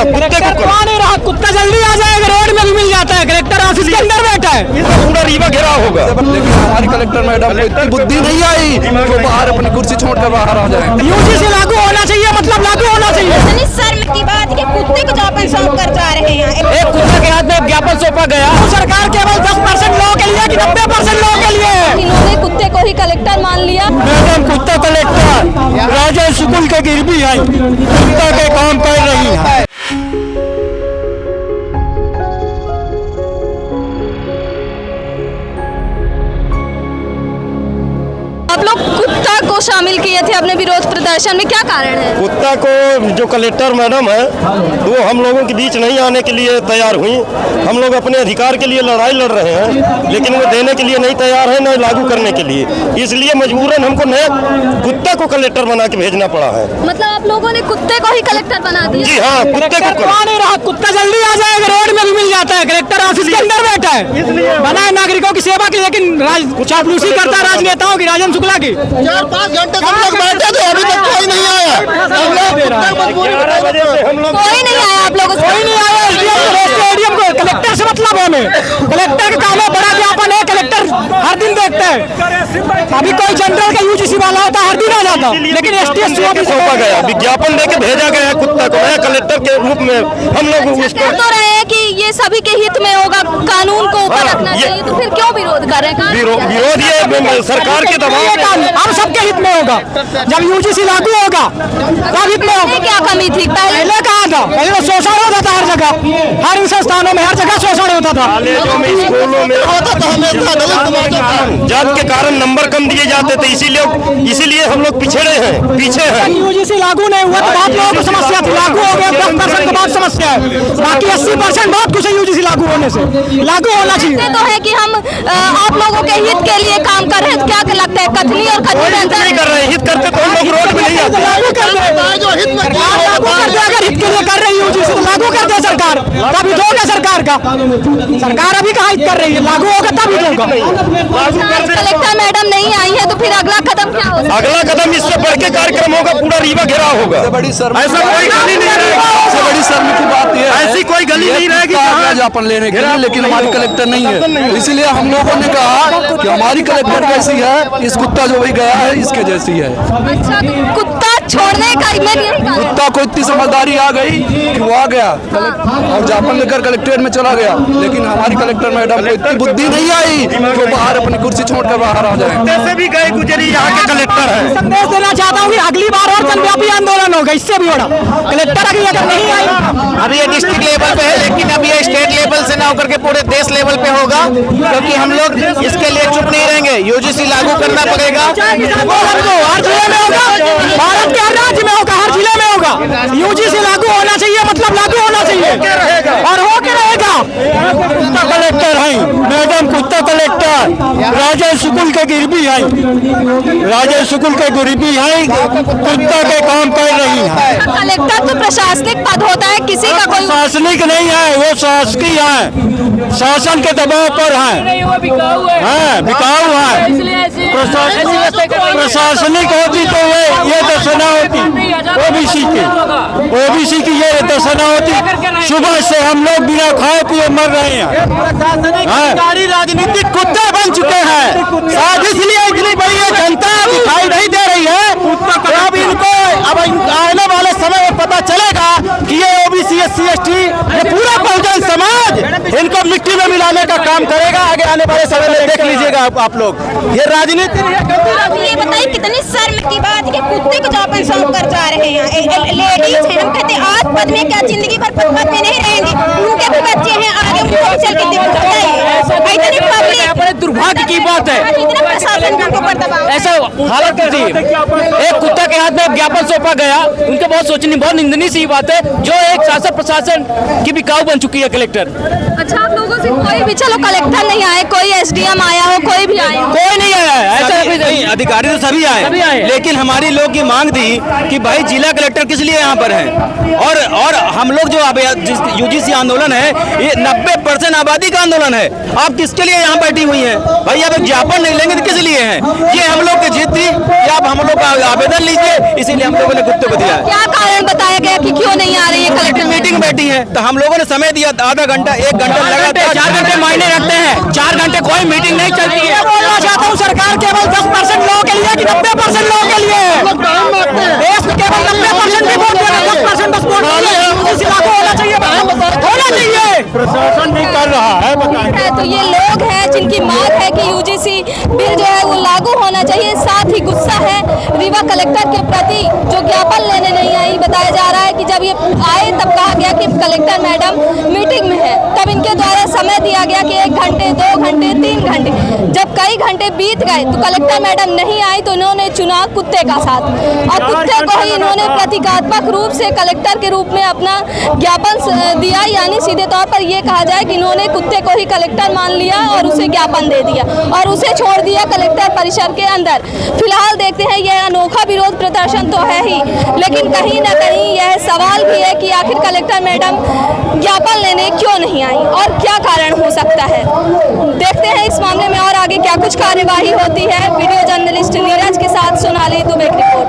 कुत्ते को नहीं रहा, कुत्ता जल्दी आ जाएगा, रोड में भी मिल जाता है, कलेक्टर ऑफिस के अंदर बैठा है, पूरा रीवा घेराव होगा। लेकिन हमारी कलेक्टर मैडम को इतनी बुद्धि नहीं आई जो बाहर अपनी कुर्सी छोड़कर बाहर आ जाए। यूजीसी लागू होना चाहिए, मतलब लागू होना चाहिए। इतनी शर्म की बात कि कुत्ते को ज्ञापन सौंप कर जा रहे हैं। एक कुत्ते के हाथ में ज्ञापन सौंपा गया। तो सरकार केवल 10% लोगों के लिए कि 90% लोगों के लिए? इन्होंने कुत्ते को ही कलेक्टर मान लिया। मैडम कुत्ता कलेक्टर राजा स्कूल के गिरवी है, कुत्ता के काम कर रही है। आप लोग कुत्ता को शामिल किए थे अपने विरोध प्रदर्शन में, क्या कारण है? कुत्ता को जो कलेक्टर मैडम है वो हम लोगों के बीच नहीं आने के लिए तैयार हुई। हम लोग अपने अधिकार के लिए लड़ाई लड़ रहे हैं, लेकिन वो देने के लिए नहीं तैयार है, न लागू करने के लिए। इसलिए मजबूरन हमको नया कुत्ता को कलेक्टर बना के भेजना पड़ा है। मतलब आप लोगों ने कुत्ते को ही कलेक्टर बना दिया? जी हाँ, कुत्ते को नहीं रहा, कुत्ता जल्दी आ जाएगा, रोड में भी मिल जाता है, कलेक्टर ऑफिस के अंदर बैठा है, बना है नागरिकों की सेवा की, लेकिन चापलूसी करता है राजनेताओं की, राजन शुक्ला की। 4-5 घंटे सब लोग बैठे थे, अभी तक कोई नहीं आया। 11 बजे से हम लोग कोई नहीं आया, आप लोगों कोई नहीं आया। स्टेडियम को कलेक्टर से मतलब हमें, कलेक्टर का काम है, बड़ा ज्ञापन है, कलेक्टर हर दिन देखते हैं। अभी कोई जनरल का यूजीसी वाला होता हर दिन आ जाता, लेकिन एसटीएस सौंपा गया, विज्ञापन देके भेजा गया है कुत्ता को नया कलेक्टर के रूप में। हम लोग उसको कह तो रहे हैं कि ये सभी के हित में होगा, कानून को ऊपर रखना चाहिए, तो फिर क्यों विरोध कर रहे हैं? विरोध ये सरकार के दबाव में हम सबके हित में होगा। जब यूजीसी लागू होगा तब हित में होगा। क्या कमी थी पहले कहा था, पहले तो शोषण होता था हर जगह, हर संस्थानों में, हर जगह शोषण होता था। कॉलेजों में, स्कूलों में जात के कारण नंबर कम दिए जाते थे, इसीलिए हम लोग पीछे हैं। यूजीसी लागू नहीं हुआ तो बहुत लोगों को समस्या थी, लागू हो गया 10% तो बहुत समस्या है, बाकी 80% बहुत कुछ है यूजीसी लागू होने से। लागू होना चाहिए। तो है कि हम आप लोगों के हित के लिए काम कर रहे हैं, क्या लगता है कथनी और कथनी में अंतर नहीं कर रहे हैं, हित करते तो हम लोग रोड में नहीं आते। लागू कर दे, अगर हित के लिए कर रही है यूजीसी तो लागू कर दे सरकार, तब हित होगा सरकार का। सरकार अभी कहाँ हित कर रही है, लागू होगा तब हित होगा। कलेक्टर मैडम नहीं आई है तो फिर अगला कदम क्या होगा? अगला कदम इससे बढ़ के कार्यक्रम होगा, पूरा रीवा घेराव होगा। बड़ी शर्म, ऐसा कोई गली नहीं रहेगी। सबसे बड़ी शर्म की बात यह है, ऐसी कोई गली नहीं रहेगी ज्ञापन लेने के लिए, लेकिन हमारी कलेक्टर नहीं है। इसलिए हम लोगों ने कहा कि हमारी कलेक्टर कैसी है, इस कुत्ता जो भी गया है इसके जैसी है। अच्छा, तो कुत्ता छोड़ने का कुत्ता को इतनी समझदारी आ गई कि वो आ गया और ज्ञापन लेकर कलेक्ट्रेट में चला गया, लेकिन हमारी कलेक्टर मैडम को इतनी बुद्धि नहीं आई जो बाहर अपनी कुर्सी छोड़कर बाहर आ जाए। ऐसे भी गए गुजरी यहाँ के कलेक्टर है। संदेश देना चाहता हूँ कि अगली बार और जनव्यापी आंदोलन होगा, इससे भी बड़ा। कलेक्टर अगर नहीं आई, अभी ये डिस्ट्रिक्ट लेवल पे है, लेकिन अब ये स्टेट लेवल से ना होकर के पूरे देश लेवल पे होगा, क्योंकि हम लोग इसके लिए चुप नहीं रहेंगे। यूजीसी लागू करना पड़ेगा। हर जिले में होगा, भारत के हर राज्य में होगा, हर जिले में होगा। यूजीसी लागू होना चाहिए, मतलब लागू होना चाहिए और हो के रहेगा। कुत्ता कलेक्टर है मैडम, कुत्ता कलेक्टर राजा स्कूल के गिरवी है, राजा स्कूल के गिरवी है, कुत्ता के काम कर रही है। कलेक्टर तो प्रशासनिक पद होता है, किसी का कोई शासनिक नहीं है, वो शासकीय है, शासन के दबाव पर है, बिकाऊ है। प्रशासनिक होती तो ये दर्शना होती, ओबीसी की ये दर्शना होती। सुबह से हम लोग बिना खाए पिए मर रहे हैं। राजनीतिक कुत्ते बन चुके हैं, इसलिए इतनी बड़ी जनता दिखाई नहीं दे रही है। अब इनको आने वाले समय में पता चलेगा कि ये ओबीसी SC ST ये पूरा बहुजन समाज इनको मिट्टी में मिलाने का काम करेगा। आगे आने वाले समय में देख लीजिएगा आप लोग, ये राजनीति। ये बताइए कितनी शर्म की बात कि कुत्ते को ज्ञापन सौंप कर जा रहे हैं। लेडीज हैं, हम कहते हैं आज पद में क्या जिंदगी भर पद में नहीं रहेंगी, उनके भी बच्चे हैं, आगे उनको चल के बड़े दुर्भाग्य की बात है, प्रशासन के ऊपर दबाव ऐसा हालत कर दी। एक कुत्ता के हाथ में ज्ञापन सौंपा गया, उनके बहुत सोचनी, बहुत निंदनीय सी बात है, जो एक शासन प्रशासन की बिकाऊ बन चुकी है कलेक्टर। अच्छा, आप लोगों से कोई भी, चलो कलेक्टर नहीं आए, कोई SDM आया हो, कोई भी आया हो? कोई नहीं आया है, ऐसा नहीं, अधिकारी तो सभी आए, लेकिन हमारी लोग की मांग थी कि भाई जिला कलेक्टर किस लिए यहाँ पर है, और हम लोग जो यूजीसी आंदोलन है ये 90% आबादी का आंदोलन है। आप अब किसके लिए यहाँ बैठी हुई हैं? भाई अब ज्ञापन नहीं लेंगे तो किस लिए हैं? ये हम लोग की जीत थी कि आप हम लोग का आवेदन लीजिए, इसीलिए हम लोगों ने कुत्ते को दिया है। क्या कारण बताया गया कि क्यों नहीं आ रही है कलेक्टर मीटिंग बैठी है तो हम लोगों ने समय दिया, आधा घंटा 1 घंटा लगातार 4 घंटे मायने रखते हैं। 4 घंटे कोई मीटिंग नहीं चलती है। बोलना चाहता हूँ सरकार केवल 10% लोगों के लिए कि 90% लोगों के लिए? देश में केवल 90% भी वोट देना, 10% बस वोट लागू होना चाहिए, होना चाहिए। प्रशासन भी कर रहा है। तो ये लोग हैं जिनकी मांग है कि यूजीसी बिल जो है वो लागू होना चाहिए। साथ ही गुस्सा है रीवा कलेक्टर के प्रति जो ज्ञापन लेने नहीं आई। बताया जा रहा है कि जब ये आए तब कहा गया कि कलेक्टर मैडम मीटिंग में है, तब इनके द्वारा समय दिया गया कि 1 घंटे 2 घंटे 3 घंटे। जब कई घंटे बीत गए तो कलेक्टर मैडम नहीं आई तो इन्होंने चुना कुत्ते का साथ, और कुत्ते को ही इन्होंने प्रतीकात्मक रूप से कलेक्टर के रूप में अपना ज्ञापन दिया। यानी सीधे तौर पर यह कहा जाए कि इन्होंने कुत्ते को ही कलेक्टर मान लिया और उसे ज्ञापन दे दिया और उसे छोड़ दिया कलेक्टर परिसर के अंदर। फिलहाल देखते हैं यह अनोखा विरोध प्रदर्शन तो है ही, लेकिन कहीं ना कहीं यह सवाल भी है कि आखिर कलेक्टर मैडम ज्ञापन लेने क्यों नहीं आई और क्या कारण हो सकता है। देखते हैं इस मामले में और आगे क्या कुछ कार्यवाही होती है। वीडियो जर्नलिस्ट नीरज के साथ सोनाली दुबे की रिपोर्ट।